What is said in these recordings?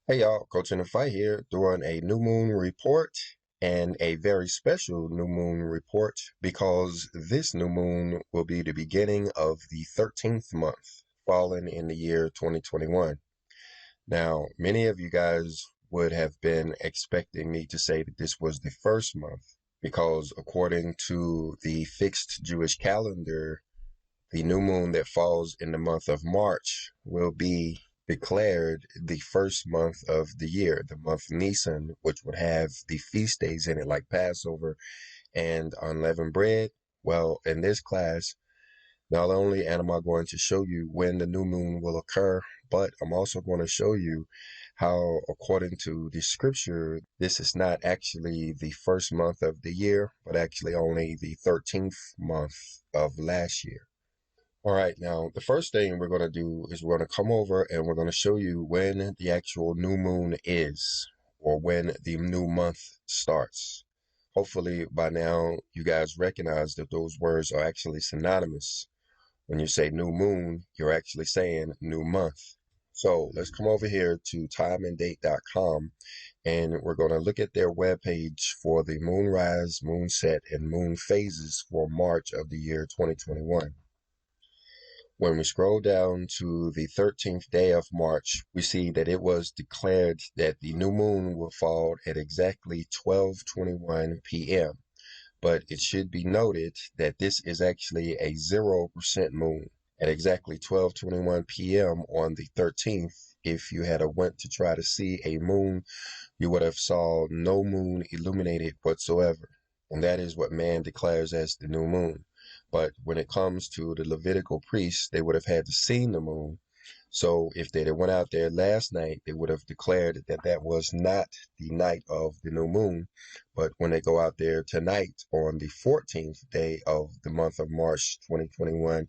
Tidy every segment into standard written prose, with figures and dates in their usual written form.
Hey y'all, Coach in the Fight here, doing a new moon report and a very special new moon report because this new moon will be the beginning of the 13th month, falling in the year 2021. Now, many of you guys would have been expecting me to say that this was the first month because according to the fixed Jewish calendar, the new moon that falls in the month of March will be declared the first month of the year, the month Nissan, which would have the feast days in it like Passover and unleavened bread. Well, in this class, not only am I going to show you when the new moon will occur, but I'm also going to show you how, according to the scripture, this is not actually the first month of the year, but actually only the 13th month of last year. All right, now the first thing we're going to do is we're going to come over and we're going to show you when the actual new moon is or when the new month starts. Hopefully by now you guys recognize that those words are actually synonymous. When you say new moon, you're actually saying new month. So let's come over here to timeanddate.com and we're going to look at their webpage for the moonrise, moonset, and moon phases for March of the year 2021. When we scroll down to the 13th day of March, we see that it was declared that the new moon will fall at exactly 12:21 p.m. But it should be noted that this is actually a 0% moon at exactly 12:21 p.m. on the 13th. If you had went to try to see a moon, you would have saw no moon illuminated whatsoever. And that is what man declares as the new moon. But when it comes to the Levitical priests, they would have had to see the moon. So if they had went out there last night, they would have declared that that was not the night of the new moon. But when they go out there tonight on the 14th day of the month of March 2021,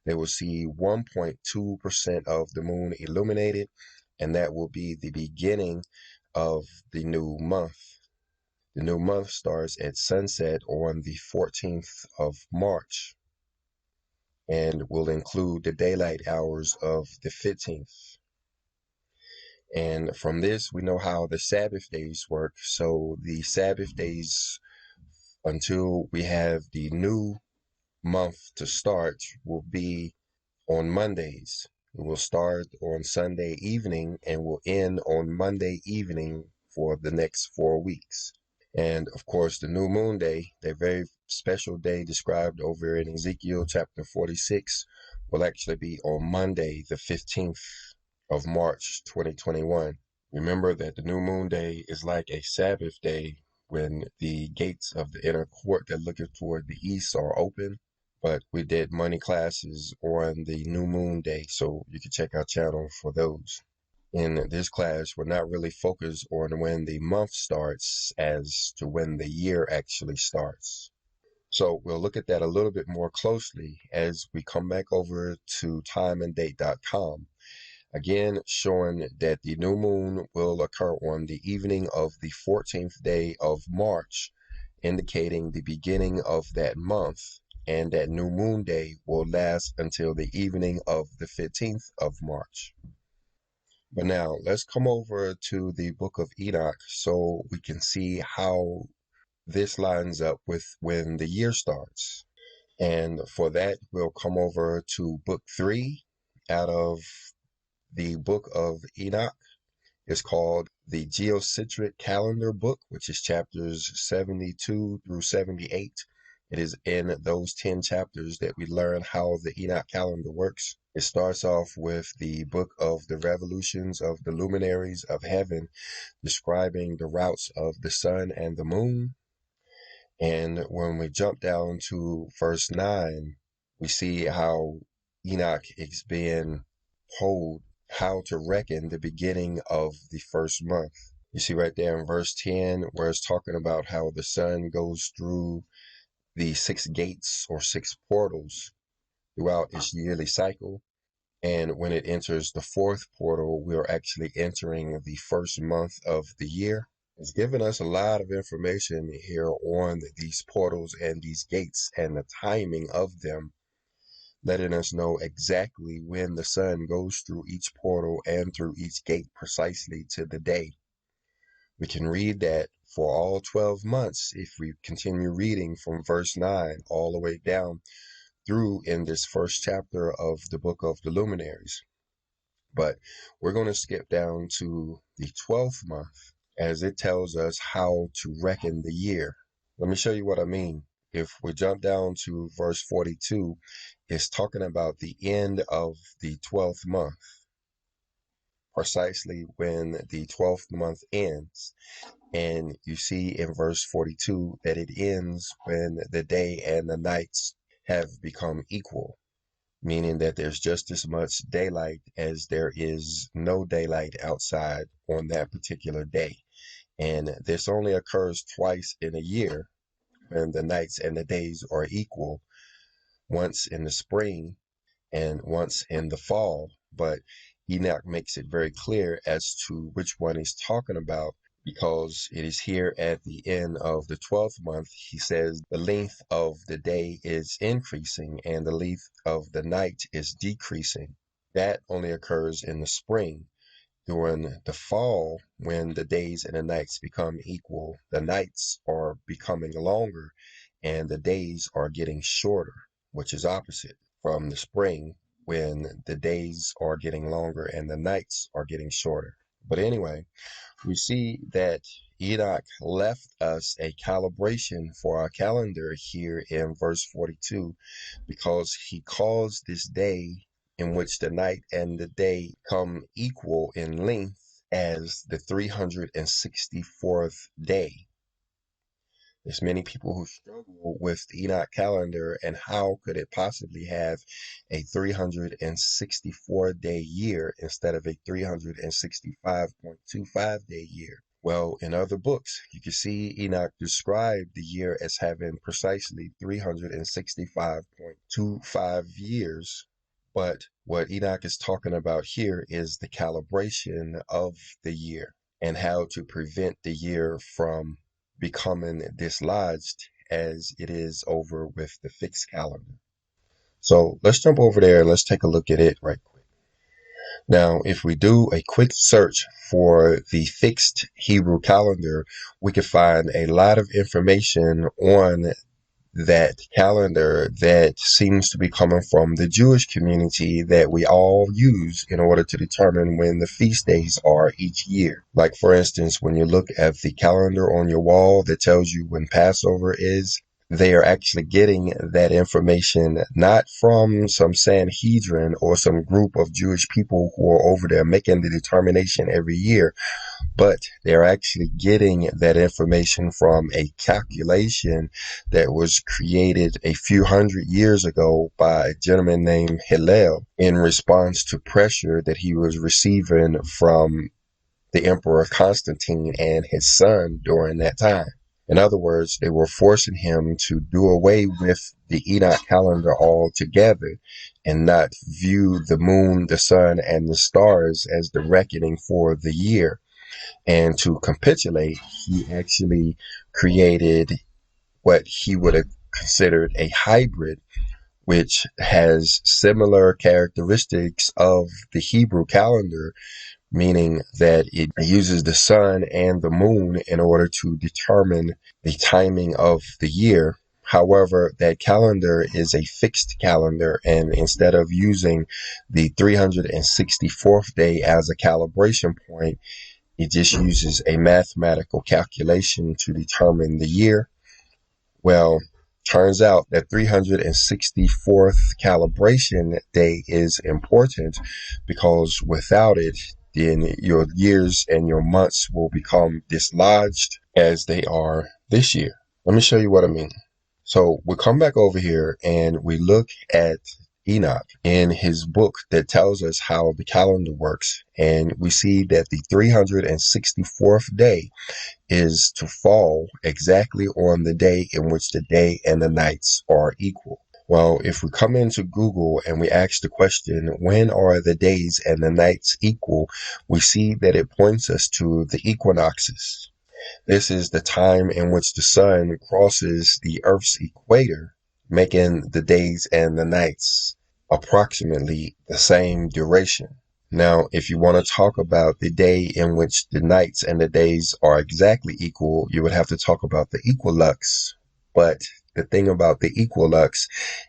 they will see 1.2% of the moon illuminated, and that will be the beginning of the new month. The new month starts at sunset on the 14th of March and will include the daylight hours of the 15th. And from this, we know how the Sabbath days work. So the Sabbath days, until we have the new month to start, will be on Mondays. It will start on Sunday evening and will end on Monday evening for the next 4 weeks. And of course, the new moon day, the very special day described over in Ezekiel chapter 46, will actually be on Monday, the 15th of March, 2021. Remember that the new moon day is like a Sabbath day when the gates of the inner court that looketh toward the east are open. But we did money classes on the new moon day, so you can check our channel for those. In this class, we're not really focused on when the month starts as to when the year actually starts. So we'll look at that a little bit more closely as we come back over to timeanddate.com. Again, showing that the new moon will occur on the evening of the 14th day of March, indicating the beginning of that month, and that new moon day will last until the evening of the 15th of March. But now let's come over to the book of Enoch so we can see how this lines up with when the year starts. And for that, we'll come over to book 3 out of the book of Enoch. It's called the Geocentric Calendar book, which is chapters 72 through 78. It is in those 10 chapters that we learn how the Enoch calendar works. It starts off with the book of the revolutions of the luminaries of heaven, describing the routes of the sun and the moon. And when we jump down to verse 9, we see how Enoch is being told how to reckon the beginning of the first month. You see right there in verse 10 where it's talking about how the sun goes through the 6 gates or 6 portals throughout its yearly cycle. And when it enters the 4th portal, we're actually entering the first month of the year. It's given us a lot of information here on these portals and these gates and the timing of them. letting us know exactly when the sun goes through each portal and through each gate precisely to the day. We can read that for all 12 months if we continue reading from verse 9 all the way down through in this first chapter of the book of the luminaries. But we're going to skip down to the 12th month as it tells us how to reckon the year. Let me show you what I mean. If we jump down to verse 42, it's talking about the end of the 12th month, precisely when the 12th month ends. And you see in verse 42 that it ends when the day and the nights have become equal, meaning that there's just as much daylight as there is no daylight outside on that particular day. And this only occurs twice in a year when the nights and the days are equal, once in the spring and once in the fall. But Enoch makes it very clear as to which one he's talking about, because it is here at the end of the 12th month. He says the length of the day is increasing and the length of the night is decreasing. That only occurs in the spring. During the fall, when the days and the nights become equal, the nights are becoming longer and the days are getting shorter, which is opposite from the spring, when the days are getting longer and the nights are getting shorter. But anyway, we see that Enoch left us a calibration for our calendar here in verse 42, because he calls this day in which the night and the day come equal in length as the 364th day. There's many people who struggle with the Enoch calendar and how could it possibly have a 364-day year instead of a 365.25-day year. Well, in other books, you can see Enoch describe the year as having precisely 365.25 years. But what Enoch is talking about here is the calibration of the year and how to prevent the year from becoming dislodged as it is over with the fixed calendar. So let's jump over there and let's take a look at it right quick. Now, if we do a quick search for the fixed Hebrew calendar, we can find a lot of information on that calendar that seems to be coming from the Jewish community that we all use in order to determine when the feast days are each year. Like, for instance, when you look at the calendar on your wall that tells you when Passover is, they are actually getting that information not from some Sanhedrin or some group of Jewish people who are over there making the determination every year, but they're actually getting that information from a calculation that was created a few hundred years ago by a gentleman named Hillel in response to pressure that he was receiving from the Emperor Constantine and his son during that time. In other words, they were forcing him to do away with the Enoch calendar altogether and not view the moon, the sun, and the stars as the reckoning for the year. And to capitulate, he actually created what he would have considered a hybrid, which has similar characteristics of the Hebrew calendar, meaning that it uses the sun and the moon in order to determine the timing of the year. However, that calendar is a fixed calendar, and instead of using the 364th day as a calibration point, it just uses a mathematical calculation to determine the year. Well, turns out that 364th calibration day is important, because without it, then your years and your months will become dislodged as they are this year. Let me show you what I mean. So we come back over here and we look at Enoch in his book that tells us how the calendar works. And we see that the 364th day is to fall exactly on the day in which the day and the nights are equal. Well, if we come into Google and we ask the question, when are the days and the nights equal, we see that it points us to the equinoxes. This is the time in which the sun crosses the Earth's equator, making the days and the nights approximately the same duration. Now, if you want to talk about the day in which the nights and the days are exactly equal, you would have to talk about the equilux. But the thing about the equilux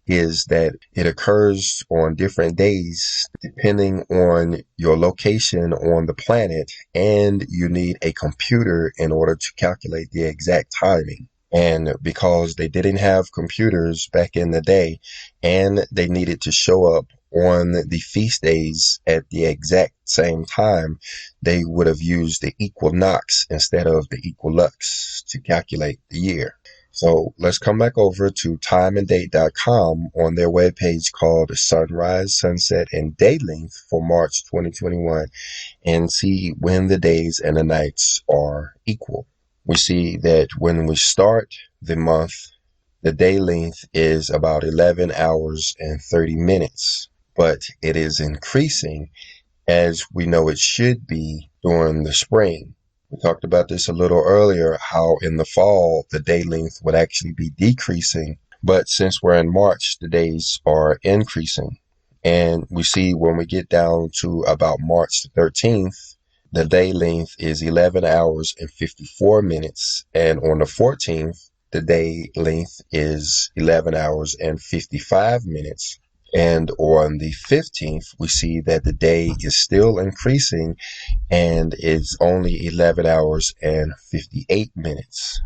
is that it occurs on different days depending on your location on the planet, and you need a computer in order to calculate the exact timing. And because they didn't have computers back in the day, and they needed to show up on the feast days at the exact same time, they would have used the equinox instead of the equilux to calculate the year. So let's come back over to timeanddate.com on their webpage called Sunrise, Sunset, and Day Length for March 2021 and see when the days and the nights are equal. We see that when we start the month, the day length is about 11 hours and 30 minutes, but it is increasing as we know it should be during the spring. We talked about this a little earlier, how in the fall, the day length would actually be decreasing. But since we're in March, the days are increasing. And we see when we get down to about March the 13th, the day length is 11 hours and 54 minutes. And on the 14th, the day length is 11 hours and 55 minutes. And on the 15th, we see that the day is still increasing and it's only 11 hours and 58 minutes.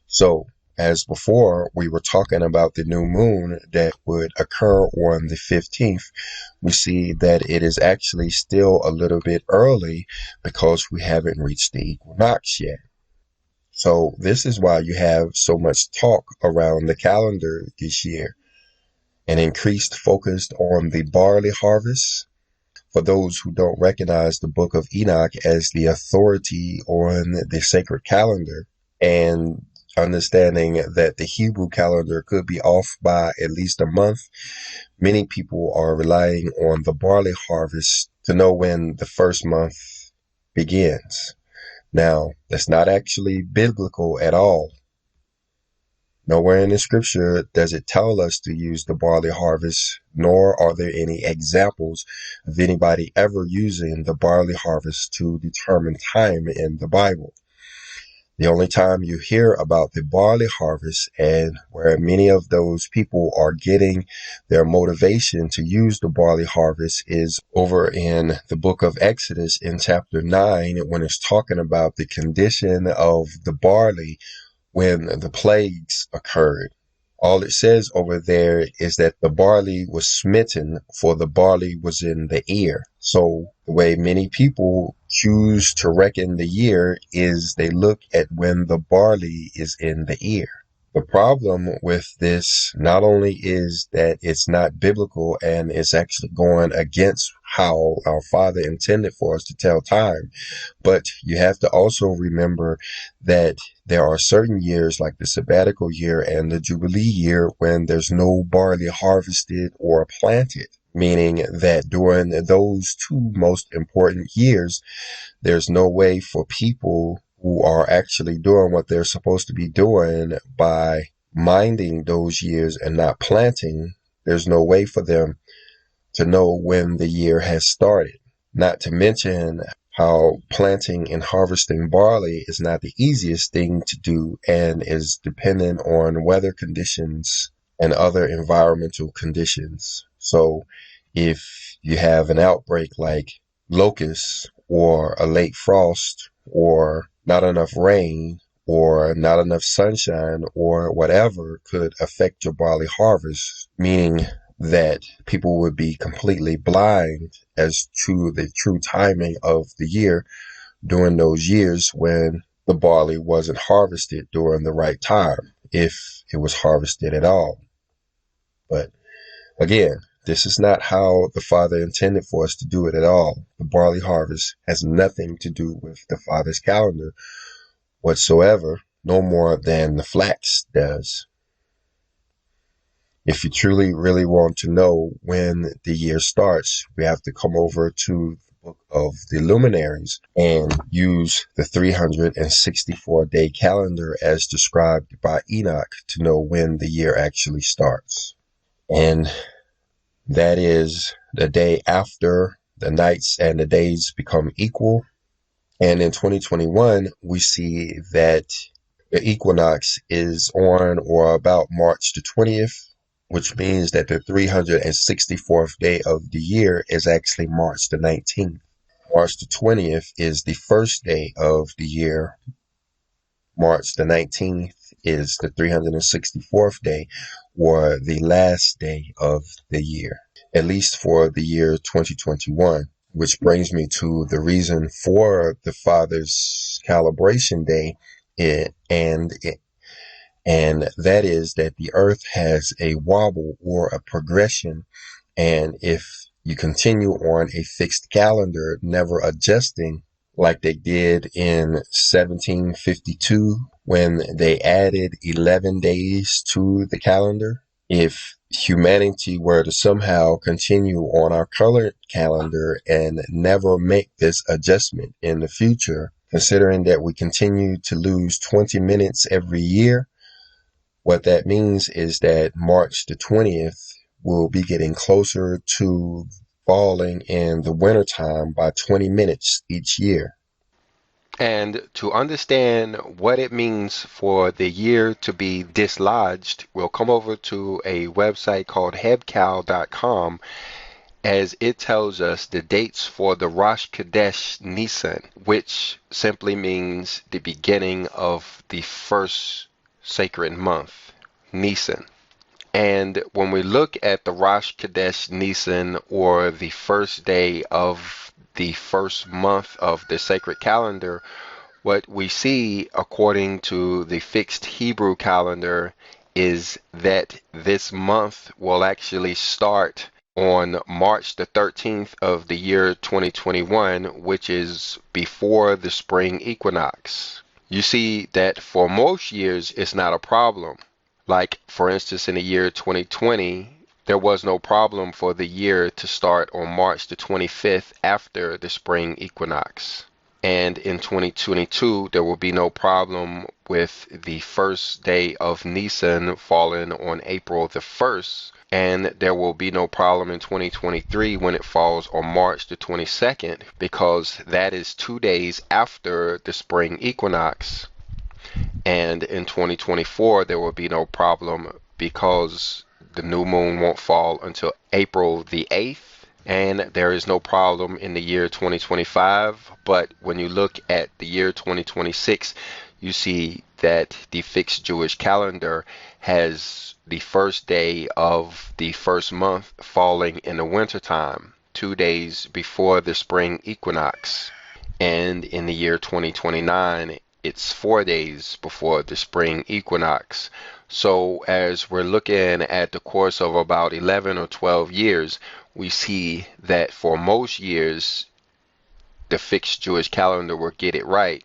So, as before, we were talking about the new moon that would occur on the 15th. We see that it is actually still a little bit early because we haven't reached the equinox yet. So, this is why you have so much talk around the calendar this year. An increased focus on the barley harvest. For those who don't recognize the book of Enoch as the authority on the sacred calendar, and understanding that the Hebrew calendar could be off by at least a month, many people are relying on the barley harvest to know when the first month begins. Now, that's not actually biblical at all. Nowhere in the scripture does it tell us to use the barley harvest, nor are there any examples of anybody ever using the barley harvest to determine time in the Bible. The only time you hear about the barley harvest and where many of those people are getting their motivation to use the barley harvest is over in the book of Exodus in chapter 9, when it's talking about the condition of the barley when the plagues occurred. All it says over there is that the barley was smitten, for the barley was in the ear. So the way many people choose to reckon the year is they look at when the barley is in the ear. The problem with this not only is that it's not biblical and it's actually going against how our Father intended for us to tell time, but you have to also remember that there are certain years like the sabbatical year and the Jubilee year when there's no barley harvested or planted, meaning that during those two most important years, there's no way for people who are actually doing what they're supposed to be doing by minding those years and not planting. There's no way for them to know when the year has started. Not to mention how planting and harvesting barley is not the easiest thing to do and is dependent on weather conditions and other environmental conditions. So if you have an outbreak like locusts or a late frost or not enough rain or not enough sunshine or whatever could affect your barley harvest, meaning that people would be completely blind as to the true timing of the year during those years when the barley wasn't harvested during the right time, if it was harvested at all. But again, this is not how the Father intended for us to do it at all. The barley harvest has nothing to do with the Father's calendar whatsoever, no more than the flax does. If you truly, really want to know when the year starts, we have to come over to the book of the luminaries and use the 364-day calendar as described by Enoch to know when the year actually starts. And that is the day after the nights and the days become equal. And in 2021, we see that the equinox is on or about March the 20th, which means that the 364th day of the year is actually March the 19th. March the 20th is the first day of the year. March the 19th is the 364th day, or the last day of the year, at least for the year 2021, which brings me to the reason for the Father's calibration day, and that is that the earth has a wobble or a progression, and if you continue on a fixed calendar, never adjusting, like they did in 1752 when they added 11 days to the calendar. If humanity were to somehow continue on our current calendar and never make this adjustment in the future, considering that we continue to lose 20 minutes every year, what that means is that March the 20th will be getting closer to falling in the wintertime by 20 minutes each year. And to understand what it means for the year to be dislodged, we'll come over to a website called hebcal.com, as it tells us the dates for the Rosh Chodesh Nissan, which simply means the beginning of the first sacred month, Nissan. And when we look at the Rosh Chodesh Nissan, or the first day of the first month of the sacred calendar, what we see according to the fixed Hebrew calendar is that this month will actually start on March the 13th of the year 2021, which is before the spring equinox. You see that for most years it's not a problem. Like, for instance, in the year 2020, there was no problem for the year to start on March the 25th after the spring equinox. And in 2022, there will be no problem with the first day of Nissan falling on April the 1st. And there will be no problem in 2023 when it falls on March the 22nd, because that is 2 days after the spring equinox. And in 2024, there will be no problem because the new moon won't fall until April the 8th. And there is no problem in the year 2025. But when you look at the year 2026, you see that the fixed Jewish calendar has the first day of the first month falling in the wintertime, 2 days before the spring equinox. And in the year 2029, it's 4 days before the spring equinox. So as we're looking at the course of about 11 or 12 years, we see that for most years, the fixed Jewish calendar will get it right.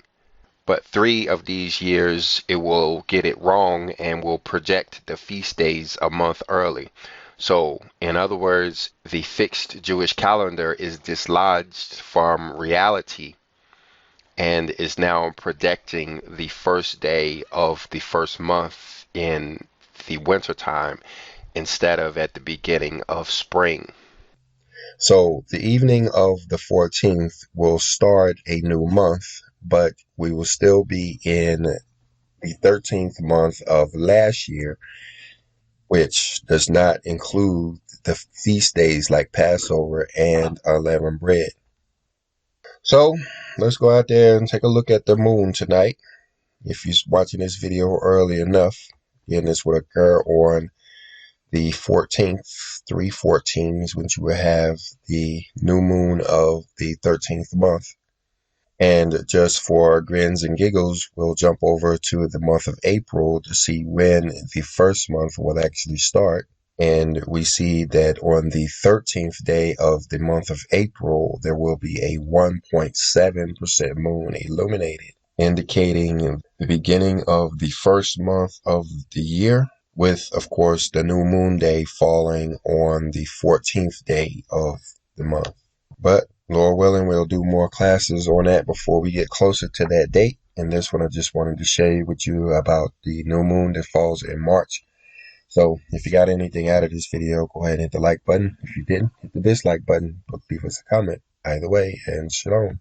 But 3 of these years, it will get it wrong and will project the feast days a month early. So, in other words, the fixed Jewish calendar is dislodged from reality and is now predicting the first day of the first month in the wintertime instead of at the beginning of spring. So the evening of the 14th will start a new month, but we will still be in the 13th month of last year, which does not include the feast days like Passover and unleavened bread. So let's go out there and take a look at the moon tonight. If you're watching this video early enough, again, this would occur on the 14th, 3/14, which you will have the new moon of the 13th month. And just for grins and giggles, we'll jump over to the month of April to see when the first month will actually start. And we see that on the 13th day of the month of April, there will be a 1.7% moon illuminated, indicating the beginning of the first month of the year, with, of course, the new moon day falling on the 14th day of the month. But Lord willing, we'll do more classes on that before we get closer to that date. And this one, I just wanted to share with you about the new moon that falls in March. So if you got anything out of this video, go ahead and hit the like button. If you didn't, hit the dislike button, but leave us a comment. Either way, and shalom.